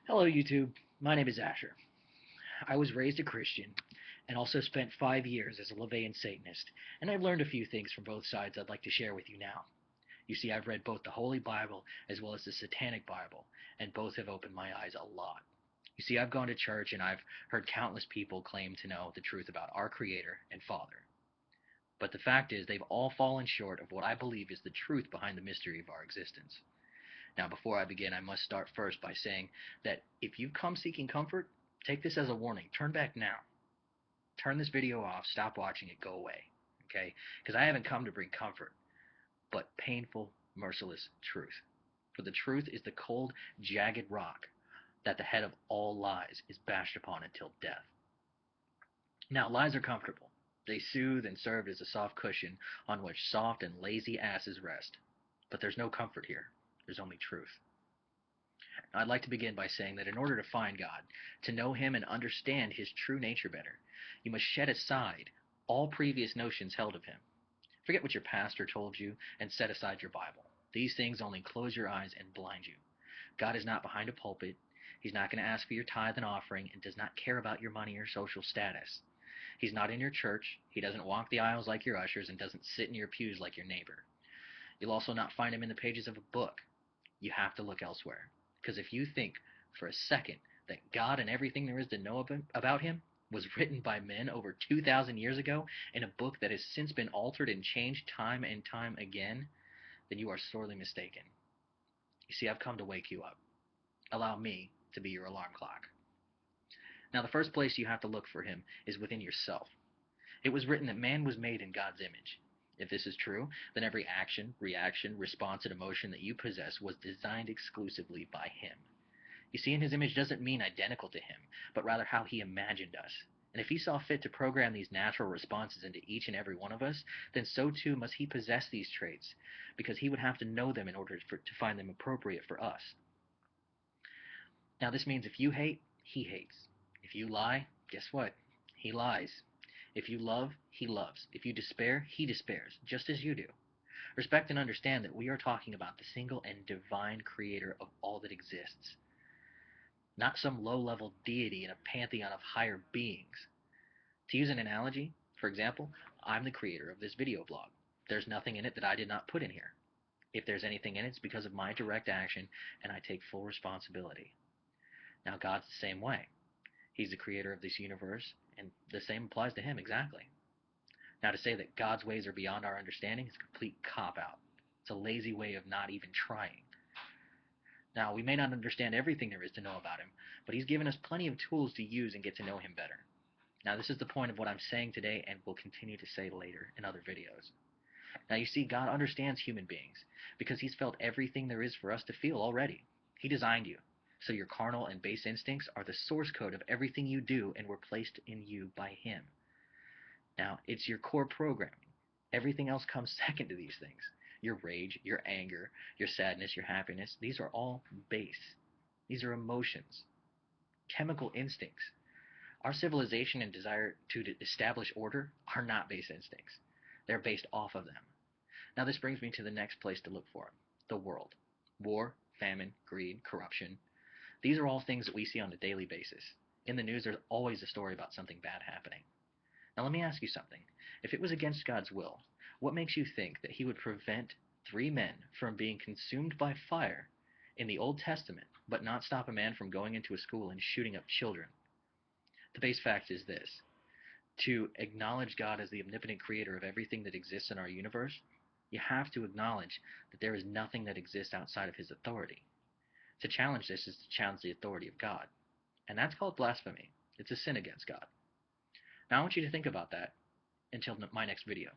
Hello, YouTube. My name is Asher. I was raised a Christian and also spent 5 years as a LaVeyan Satanist, and I've learned a few things from both sides I'd like to share with you now. You see, I've read both the Holy Bible as well as the Satanic Bible, and both have opened my eyes a lot. You see, I've gone to church and I've heard countless people claim to know the truth about our Creator and Father. But the fact is, they've all fallen short of what I believe is the truth behind the mystery of our existence. Now, before I begin, I must start first by saying that if you've come seeking comfort, take this as a warning. Turn back now. Turn this video off, stop watching it, go away. Okay? Because I haven't come to bring comfort, but painful, merciless truth. For the truth is the cold, jagged rock that the head of all lies is bashed upon until death. Now, lies are comfortable. They soothe and serve as a soft cushion on which soft and lazy asses rest. But there's no comfort here. There's only truth. I'd like to begin by saying that in order to find God, to know Him and understand His true nature better, you must shed aside all previous notions held of Him. Forget what your pastor told you and set aside your Bible. These things only close your eyes and blind you. God is not behind a pulpit. He's not going to ask for your tithe and offering and does not care about your money or social status. He's not in your church. He doesn't walk the aisles like your ushers and doesn't sit in your pews like your neighbor. You'll also not find Him in the pages of a book. You have to look elsewhere. Because if you think for a second that God and everything there is to know about Him was written by men over 2,000 years ago in a book that has since been altered and changed time and time again, then you are sorely mistaken. You see, I've come to wake you up. Allow me to be your alarm clock. Now, the first place you have to look for Him is within yourself. It was written that man was made in God's image. If this is true, then every action, reaction, response, and emotion that you possess was designed exclusively by Him. You see, in His image doesn't mean identical to Him, but rather how He imagined us. And if He saw fit to program these natural responses into each and every one of us, then so too must He possess these traits, because He would have to know them in order to find them appropriate for us. Now, this means if you hate, He hates. If you lie, guess what? He lies. If you love, He loves. If you despair, He despairs, just as you do. Respect and understand that we are talking about the single and divine creator of all that exists, not some low-level deity in a pantheon of higher beings. To use an analogy, for example, I'm the creator of this video blog. There's nothing in it that I did not put in here. If there's anything in it, it's because of my direct action, and I take full responsibility. Now, God's the same way. He's the creator of this universe, and the same applies to Him exactly. Now, to say that God's ways are beyond our understanding is a complete cop-out. It's a lazy way of not even trying. Now, we may not understand everything there is to know about Him, but He's given us plenty of tools to use and get to know Him better. Now, this is the point of what I'm saying today and will continue to say later in other videos. Now, you see, God understands human beings because He's felt everything there is for us to feel already. He designed you, so your carnal and base instincts are the source code of everything you do and were placed in you by Him. Now, it's your core programming. Everything else comes second to these things. Your rage, your anger, your sadness, your happiness, these are all base. These are emotions, chemical instincts. Our civilization and desire to establish order are not base instincts. They're based off of them. Now, this brings me to the next place to look for them, the world. War, famine, greed, corruption. These are all things that we see on a daily basis. In the news, there's always a story about something bad happening. Now, let me ask you something. If it was against God's will, what makes you think that He would prevent 3 men from being consumed by fire in the Old Testament, but not stop a man from going into a school and shooting up children? The base fact is this. To acknowledge God as the omnipotent creator of everything that exists in our universe, you have to acknowledge that there is nothing that exists outside of His authority. To challenge this is to challenge the authority of God. And that's called blasphemy. It's a sin against God. Now, I want you to think about that until my next video.